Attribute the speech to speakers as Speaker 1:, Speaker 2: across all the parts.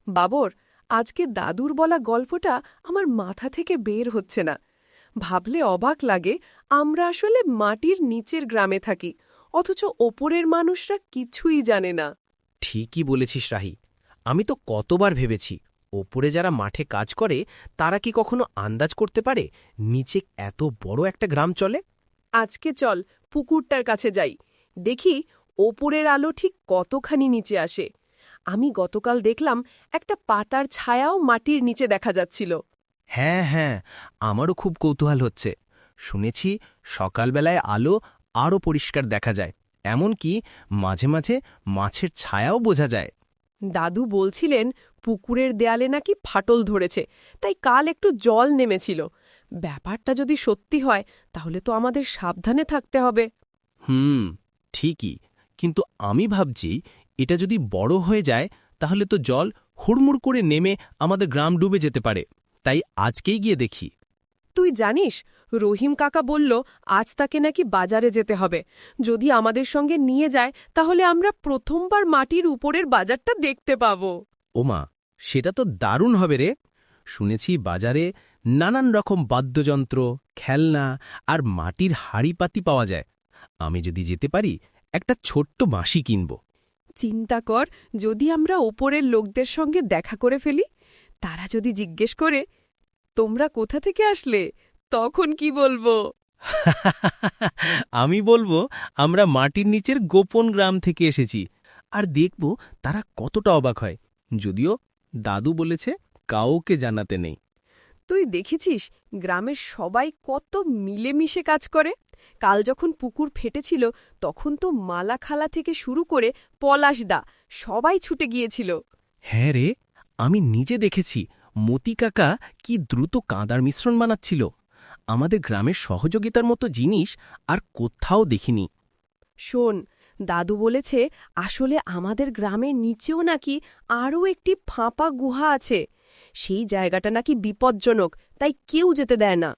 Speaker 1: বাবর, আজকে দাদুর বলা গল্পটা আমার মাথা থেকে বের হচ্ছে না। ভাবলে অবাক লাগে, আমরা আসলে মাটির নিচের গ্রামে থাকি, অথচ ওপরের মানুষরা কিছুই জানে না।
Speaker 2: ঠিকই বলেছিস রাহি। আমি তো কতবার ভেবেছি ওপরে যারা মাঠে কাজ করে তারা কি কখনো আন্দাজ করতে পারে নিচে এত বড় একটা গ্রাম চলে।
Speaker 1: আজকে চল পুকুরটার কাছে যাই, দেখি ওপরের আলো ঠিক কতখানি নিচে আসে। আমি গতকাল দেখলাম একটা পাতার ছায়াও মাটির নিচে দেখা যাচ্ছিল।
Speaker 2: হ্যাঁ হ্যাঁ, আমারও খুব কৌতূহল হচ্ছে। শুনেছি সকালবেলায় আলো আরও পরিষ্কার দেখা যায়, এমনকি মাঝে মাঝে মাছের ছায়াও বোঝা যায়।
Speaker 1: দাদু বলছিলেন পুকুরের দেয়ালে নাকি ফাটল ধরেছে, তাই কাল একটু জল নেমেছিল। ব্যাপারটা যদি সত্যি হয় তাহলে তো আমাদের সাবধানে থাকতে হবে।
Speaker 2: ঠিকই, কিন্তু আমি ভাবছি এটা যদি বড় হয়ে যায় তাহলে তো জল হুড়মুড় করে নেমে আমাদের গ্রাম ডুবে যেতে পারে। তাই আজকেই গিয়ে দেখি।
Speaker 1: তুই জানিস, রহিম কাকা বলল আজ তাকে নাকি বাজারে যেতে হবে। যদি আমাদের সঙ্গে নিয়ে যায় তাহলে আমরা প্রথমবার মাটির উপরের বাজারটা দেখতে পাব।
Speaker 2: ওমা, সেটা তো দারুণ হবে রে। শুনেছি বাজারে নানান রকম বাদ্যযন্ত্র, খেলনা আর মাটির হাঁড়িপাতি পাওয়া যায়। আমি যদি যেতে পারি একটা ছোট্ট বাঁশি কিনব।
Speaker 1: চিন্তা কর, যদি আমরা ওপরের লোকদের সঙ্গে দেখা করে ফেলি, তারা যদি জিজ্ঞেস করে তোমরা কোথা থেকে আসলে, তখন কি বলবো?
Speaker 2: আমি বলবো আমরা মাটির নিচের গোপন গ্রাম থেকে এসেছি। আর দেখব তারা কতটা অবাক হয়। যদিও দাদু বলেছে কাউকে জানাতে নেই।
Speaker 1: তুই দেখেছিস গ্রামের সবাই কত মিলেমিশে কাজ করে। কাল যখন পুকুর ফেটেছিল তখন তো মালা খালা থেকে শুরু করে পলাশদা সবাই ছুটে গিয়েছিল।
Speaker 2: হ্যাঁ রে, আমি নিজে দেখেছি মতি কাকা কি দ্রুত কাঁদার মিশ্রণ বানাচ্ছিল। আমাদের গ্রামের সহযোগিতার মতো জিনিস আর কোথাও দেখিনি।
Speaker 1: শোন, দাদু বলেছে আসলে আমাদের গ্রামের নিচেও নাকি আরও একটি ফাঁপা গুহা আছে। সেই জায়গাটা নাকি বিপজ্জনক, তাই কেউ যেতে দেয় না।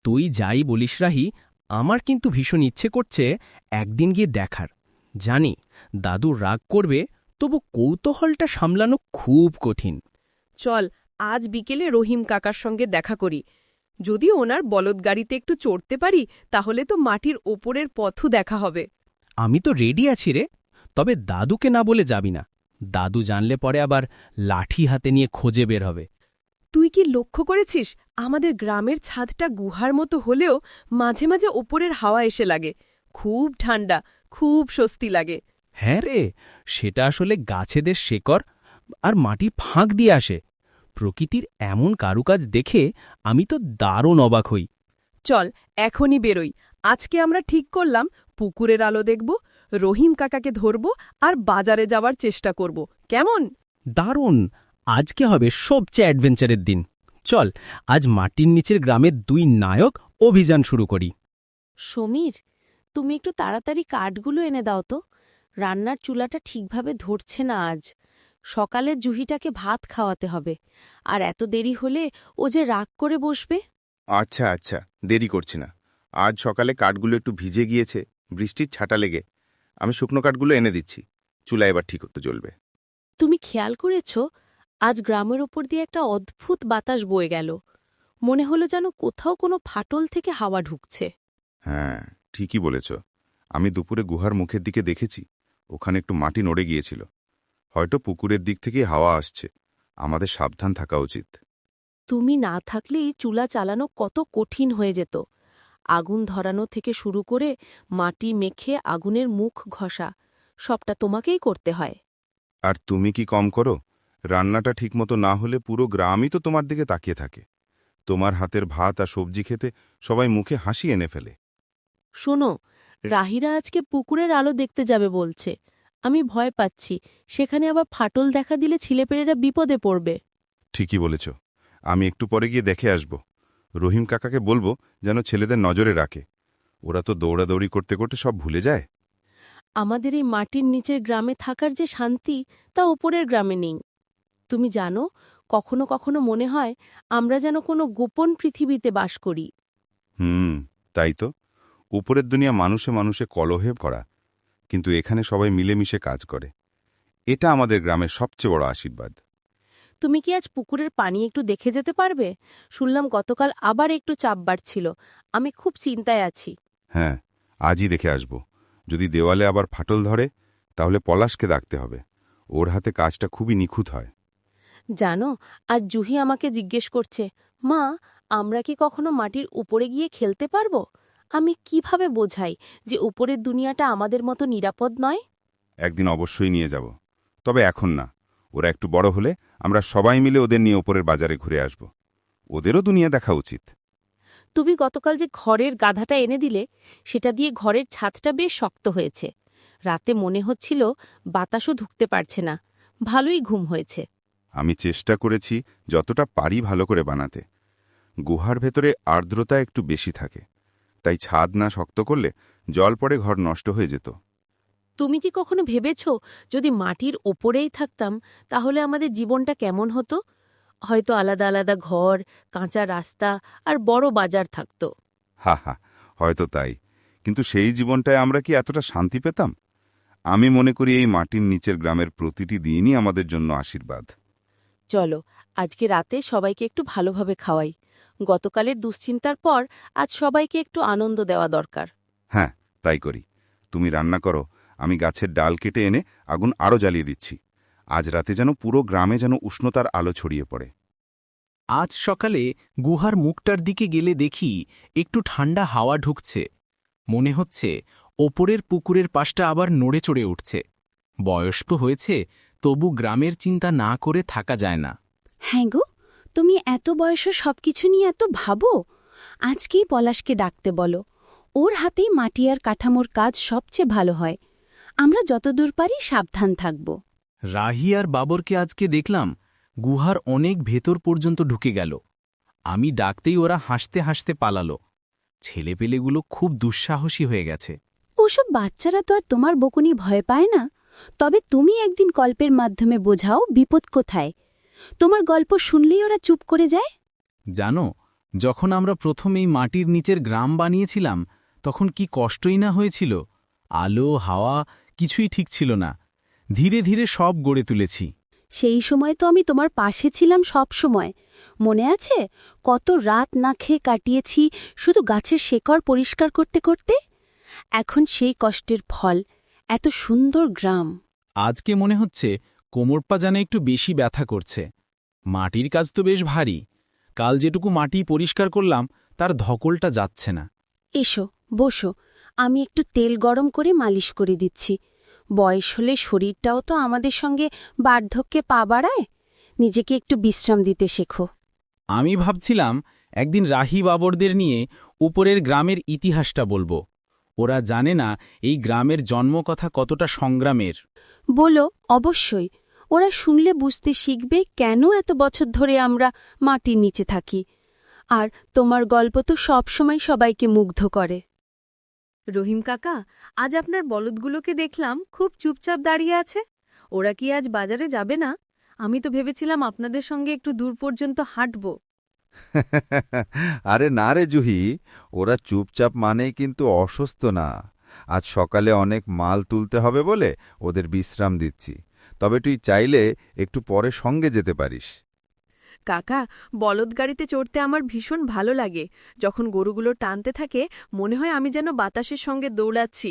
Speaker 2: তুই যাই বলিস রাহি, আমার কিন্তু ভীষণ ইচ্ছে করছে একদিন গিয়ে দেখার। জানি দাদু রাগ করবে, তবু কৌতূহলটা সামলানো খুব কঠিন।
Speaker 1: চল, আজ বিকেলে রহিম কাকার সঙ্গে দেখা করি। যদি ওনার বলদগাড়িতে একটু চড়তে পারি তাহলে তো মাটির ওপরের পথও দেখা হবে।
Speaker 2: আমি তো রেডি আছি রে, তবে দাদুকে না বলে যাবি না। দাদু জানলে পরে আবার লাঠি হাতে নিয়ে খোঁজে বের হবে।
Speaker 1: তুই কি লক্ষ্য করেছিস আমাদের গ্রামের ছাদটা গুহার মতো হলেও মাঝে মাঝে ওপরের হাওয়া এসে লাগে? খুব ঠান্ডা, খুব স্বস্তি লাগে।
Speaker 2: হ্যাঁ রে, সেটা আসলে গাছেদের শেকড় আর মাটির ফাঁক দিয়ে আসে। প্রকৃতির এমন কারুকাজ দেখে আমি তো দারুণ অবাক হই।
Speaker 1: চল, এখনই বেরোই। আজকে আমরা ঠিক করলাম পুকুরের আলো দেখব, রহিম কাকাকে ধরব আর বাজারে যাওয়ার চেষ্টা করব। কেমন?
Speaker 2: দারুণ! আজকে হবে সবচেয়ে অ্যাডভেঞ্চারের দিন। চল, আজ মাটির নিচের গ্রামের দুই নায়ক অভিযান শুরু করি।
Speaker 3: সমীর, তুমি একটু তাড়াতাড়ি কাঠগুলো এনে দাও তো। রান্নার চুলাটা ঠিকভাবে ধরছে না আজ। সকালে জুহিটাকে ভাত খাওয়াতে হবে, আর এত দেরি হলে ও যে রাগ করে বসবে।
Speaker 4: আচ্ছা আচ্ছা, দেরি করছি না। আজ সকালে কাঠগুলো একটু ভিজে গিয়েছে, বৃষ্টির ছাটা লেগে। আমি শুকনো কাঠগুলো এনে দিচ্ছি। চুলা এবার ঠিক হতে জ্বলবে।
Speaker 3: তুমি খেয়াল করেছ, আজ গ্রামের ওপর দিয়ে একটা অদ্ভুত বাতাস বয়ে গেল। মনে হলো যেন কোথাও কোনো ফাটল থেকে হাওয়া ঢুকছে।
Speaker 4: হ্যাঁ, ঠিকই বলেছ। আমি দুপুরে গুহার মুখের দিকে দেখেছি, ওখানে একটু মাটি নড়ে গিয়েছিল। হয়তো পুকুরের দিক থেকেই হাওয়া আসছে। আমাদের সাবধান থাকা উচিত।
Speaker 3: তুমি না থাকলেই চুলা চালানো কত কঠিন হয়ে যেত। আগুন ধরানো থেকে শুরু করে মাটি মেখে আগুনের মুখ ঘষা, সবটা তোমাকেই করতে হয়।
Speaker 4: আর তুমি কি কম করো? রান্নাটা ঠিকমতো না হলে পুরো গ্রামই তো তোমার দিকে তাকিয়ে থাকে। তোমার হাতের ভাত আর সবজি খেতে সবাই মুখে হাসি এনে ফেলে।
Speaker 3: শোনো, রাহিরা আজকে পুকুরের আলো দেখতে যাবে বলছে। আমি ভয় পাচ্ছি, সেখানে আবার ফাটল দেখা দিলে ছেলেপেলেরা বিপদে পড়বে।
Speaker 4: ঠিকই বলেছ। আমি একটু পরে গিয়ে দেখে আসব। রহিম কাকাকে বলবো যেন ছেলেদের নজরে রাখে। ওরা তো দৌড়াদৌড়ি করতে করতে সব ভুলে যায়।
Speaker 3: আমাদের এই মাটির নিচের গ্রামে থাকার যে শান্তি, তা ওপরের গ্রামে নেই। তুমি জানো, কখনো কখনো মনে হয় আমরা যেন কোনো গোপন পৃথিবীতে বাস করি।
Speaker 4: তাই তো। উপরের দুনিয়া মানুষে মানুষে কলহে করা, কিন্তু এখানে সবাই মিলেমিশে কাজ করে। এটা আমাদের গ্রামের সবচেয়ে বড় আশীর্বাদ।
Speaker 3: তুমি কি আজ পুকুরের পানি একটু দেখে যেতে পারবে? শুনলাম গতকাল আবার একটু চাপ বাড়ছিল। আমি খুব চিন্তায় আছি।
Speaker 4: হ্যাঁ, আজই দেখে আসব। যদি দেওয়ালে আবার ফাটল ধরে তাহলে পলাশকে ডাকতে হবে। ওর হাতে কাজটা খুবই নিখুঁত হয়।
Speaker 3: জানো, আজ জুহি আমাকে জিজ্ঞেস করছে, মা, আমরা কি কখনো মাটির উপরে গিয়ে খেলতে পারবো? আমি কিভাবে বোঝাই যে উপরের দুনিয়াটা আমাদের মতো নিরাপদ নয়?
Speaker 4: একদিন অবশ্যই নিয়ে যাব, তবে এখন না। ওরা একটু বড় হলে আমরা সবাই মিলে ওদের নিয়ে ওপরের বাজারে ঘুরে আসব। ওদেরও দুনিয়া দেখা উচিত।
Speaker 3: তুমি গতকাল যে ঘরের গাধাটা এনে দিলে, সেটা দিয়ে ঘরের ছাদটা বেশ শক্ত হয়েছে। রাতে মনে হচ্ছিল বাতাসও ঢুকতে পারছে না। ভালোই ঘুম হয়েছে।
Speaker 4: আমি চেষ্টা করেছি যতটা পারি ভালো করে বানাতে। গুহার ভেতরে আর্দ্রতা একটু বেশি থাকে, তাই ছাদ না শক্ত করলে জল পড়ে ঘর নষ্ট হয়ে যেত।
Speaker 3: তুমি কি কখনো ভেবেছ, যদি মাটির ওপরেই থাকতাম তাহলে আমাদের জীবনটা কেমন হতো? হয়তো আলাদা আলাদা ঘর, কাঁচা রাস্তা আর বড় বাজার থাকত।
Speaker 4: হা হা, হয়তো তাই। কিন্তু সেই জীবনটায় আমরা কি এতটা শান্তি পেতাম? আমি মনে করি এই মাটির নিচের গ্রামের প্রতিটি দিনই আমাদের জন্য আশীর্বাদ।
Speaker 3: চলো, আজকে রাতে সবাইকে একটু ভালোভাবে খাওয়াই। গতকালের দুশ্চিন্তার পর আজ সবাইকে একটু আনন্দ দেওয়া দরকার।
Speaker 4: হ্যাঁ, তাই করি। তুমি রান্না করো, আমি গাছের ডাল কেটে এনে আগুন আরও জ্বালিয়ে দিচ্ছি। আজ রাতে যেন পুরো গ্রামে যেন উষ্ণতার আলো ছড়িয়ে পড়ে।
Speaker 2: আজ সকালে গুহার মুখটার দিকে গেলে দেখি একটু ঠান্ডা হাওয়া ঢুকছে। মনে হচ্ছে ওপরের পুকুরের পাশটা আবার নড়ে চড়ে উঠছে। বয়স তো হয়েছে, তবু গ্রামের চিন্তা না করে থাকা যায় না।
Speaker 5: হ্যাঁ গো, তুমি এত বয়সে সবকিছু নিয়ে এত ভাবো। আজকেই পলাশকে ডাকতে বলো। ওর হাতেই মাটি আর কাঠামোর কাজ সবচেয়ে ভালো হয়। আমরা যতদূর পারি সাবধান থাকব।
Speaker 2: রাহি আর বাবরকে আজকে দেখলাম গুহার অনেক ভেতর পর্যন্ত ঢুকে গেল। আমি ডাকতেই ওরা হাসতে হাসতে পালালো। ছেলেপেলেগুলো খুব দুঃসাহসী হয়ে গেছে।
Speaker 5: ওসব বাচ্চারা তো আর তোমার বকুনি ভয় পায় না। তবে তুমি একদিন গল্পের মাধ্যমে বোঝাও বিপদ কোথায়। তোমার গল্প শুনলেই ওরা চুপ করে যায়।
Speaker 2: জানো, যখন আমরা প্রথম এই মাটির নিচের গ্রাম বানিয়েছিলাম তখন কি কষ্টই না হয়েছিল। আলো হাওয়া কিছুই ঠিক ছিল না। ধীরে ধীরে সব গড়ে তুলেছি।
Speaker 5: সেই সময় তো আমি তোমার পাশে ছিলাম সব সময়। মনে আছে কত রাত না খেয়ে কাটিয়েছি শুধু গাছের শেকড় পরিষ্কার করতে করতে? এখন সেই কষ্টের ফল, এত সুন্দর গ্রাম।
Speaker 2: আজকে মনে হচ্ছে কোমরপা যেন একটু বেশি ব্যথা করছে। মাটির কাজ তো বেশ ভারী। কাল যেটুকু মাটি পরিষ্কার করলাম তার ধকলটা যাচ্ছে না।
Speaker 5: এসো, বসো, আমি একটু তেল গরম করে মালিশ করে দিচ্ছি। বয়স হলে শরীরটাও তো আমাদের সঙ্গে বার্ধক্যে পা বাড়ায়। নিজেকে একটু বিশ্রাম দিতে শেখো।
Speaker 2: আমি ভাবছিলাম একদিন রাহি বাবরদের নিয়ে উপরের গ্রামের ইতিহাসটা বলবো। ওরা জানে না এই গ্রামের জন্মকথা কতটা সংগ্রামের।
Speaker 5: বলো, অবশ্যই। ওরা শুনলে বুঝতে শিখবে কেন এত বছর ধরে আমরা মাটির নিচে থাকি। আর তোমার গল্প তো সবসময় সবাইকে মুগ্ধ করে।
Speaker 1: রহিম কাকা, আজ আপনার বলদগুলোকে দেখলাম খুব চুপচাপ দাঁড়িয়ে আছে। ওরা কি আজ বাজারে যাবে না? আমি তো ভেবেছিলাম আপনাদের সঙ্গে একটু দূর পর্যন্ত হাঁটব।
Speaker 6: আরে না রে জুহি, ওরা চুপচাপ মানেই কিন্তু অসুস্থ না। আজ সকালে অনেক মাল তুলতে হবে বলে ওদের বিশ্রাম দিচ্ছি। তবে তুই চাইলে একটু পরে সঙ্গে যেতে পারিস।
Speaker 1: কাকা, বলদ গাড়িতে চড়তে আমার ভীষণ ভালো লাগে। যখন গরুগুলো টানতে থাকে মনে হয় আমি যেন বাতাসের সঙ্গে দৌড়াচ্ছি।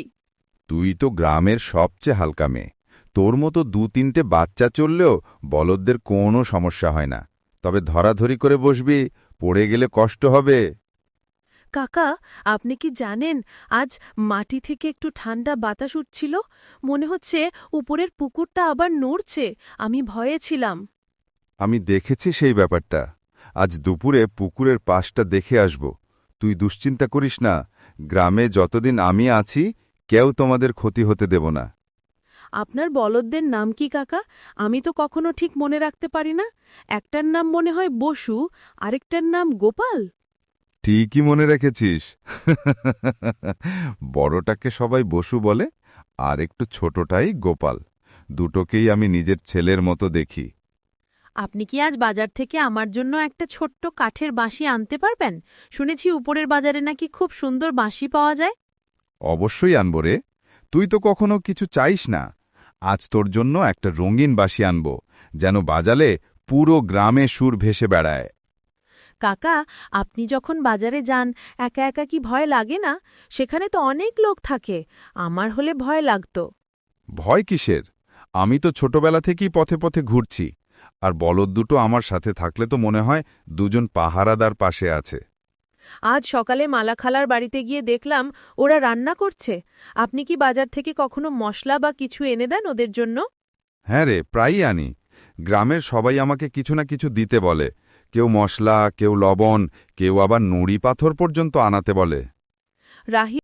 Speaker 6: তুই তো গ্রামের সবচেয়ে হালকা মেয়ে। তোর মতো ২-৩টে বাচ্চা চললেও বলদদের কোনো সমস্যা হয় না। তবে ধরাধরি করে বসবি, পড়ে গেলে কষ্ট হবে।
Speaker 1: কাকা, আপনি কি জানেন আজ মাটি থেকে একটু ঠান্ডা বাতাস উঠছিল? মনে হচ্ছে উপরের পুকুরটা আবার নড়ছে। আমি ভয়ে ছিলাম।
Speaker 6: আমি দেখেছি সেই ব্যাপারটা। আজ দুপুরে পুকুরের পাশটা দেখে আসব। তুই দুশ্চিন্তা করিস না। গ্রামে যতদিন আমি আছি কেউ তোমাদের ক্ষতি হতে দেব না।
Speaker 1: আপনার বলদদের নাম কি কাকা? আমি তো কখনো ঠিক মনে রাখতে পারি না। একটার নাম মনে হয় বসু, আরেকটার নাম গোপাল।
Speaker 6: ঠিকই মনে রেখেছিস। বড়টাকে সবাই বসু বলে, আর একটু ছোটটাই গোপাল। দুটোকেই আমি নিজের ছেলের মতো দেখি।
Speaker 3: আপনি কি আজ বাজার থেকে আমার জন্য একটা ছোট্ট কাঠের বাঁশি আনতে পারবেন? শুনেছি উপরের বাজারে নাকি খুব সুন্দর বাঁশি পাওয়া যায়।
Speaker 6: অবশ্যই আনব রে। তুই তো কখনো কিছু চাইস না। আজ তোর জন্য একটা রঙিন বাঁশি আনব, যেন বাজালে
Speaker 4: পুরো গ্রামে সুর ভেসে বেড়ায়।
Speaker 3: কাকা, আপনি যখন বাজারে যান একা একা কি ভয় লাগে না? সেখানে তো অনেক লোক থাকে, আমার হলে ভয় লাগতো।
Speaker 4: ভয় কিসের? আমি তো ছোটবেলা থেকেই পথে পথে ঘুরছি, আর বলদ দুটো আমার সাথে থাকলে তো মনে হয় দুজন পাহারাদার পাশে আছে।
Speaker 3: আজ সকালে মালা খালার বাড়িতে গিয়ে দেখলাম ওরা রান্না করছে। আপনি কি বাজার থেকে কখনো মশলা বা কিছু এনে দেন ওদের জন্য?
Speaker 4: হ্যাঁ রে, প্রায়ই আনি। গ্রামের সবাই আমাকে কিছু না কিছু দিতে বলে, কেউ মশলা, কেউ লবণ, কেউ আবার নুড়ি পাথর পর্যন্ত আনাতে বলে।
Speaker 3: রাহি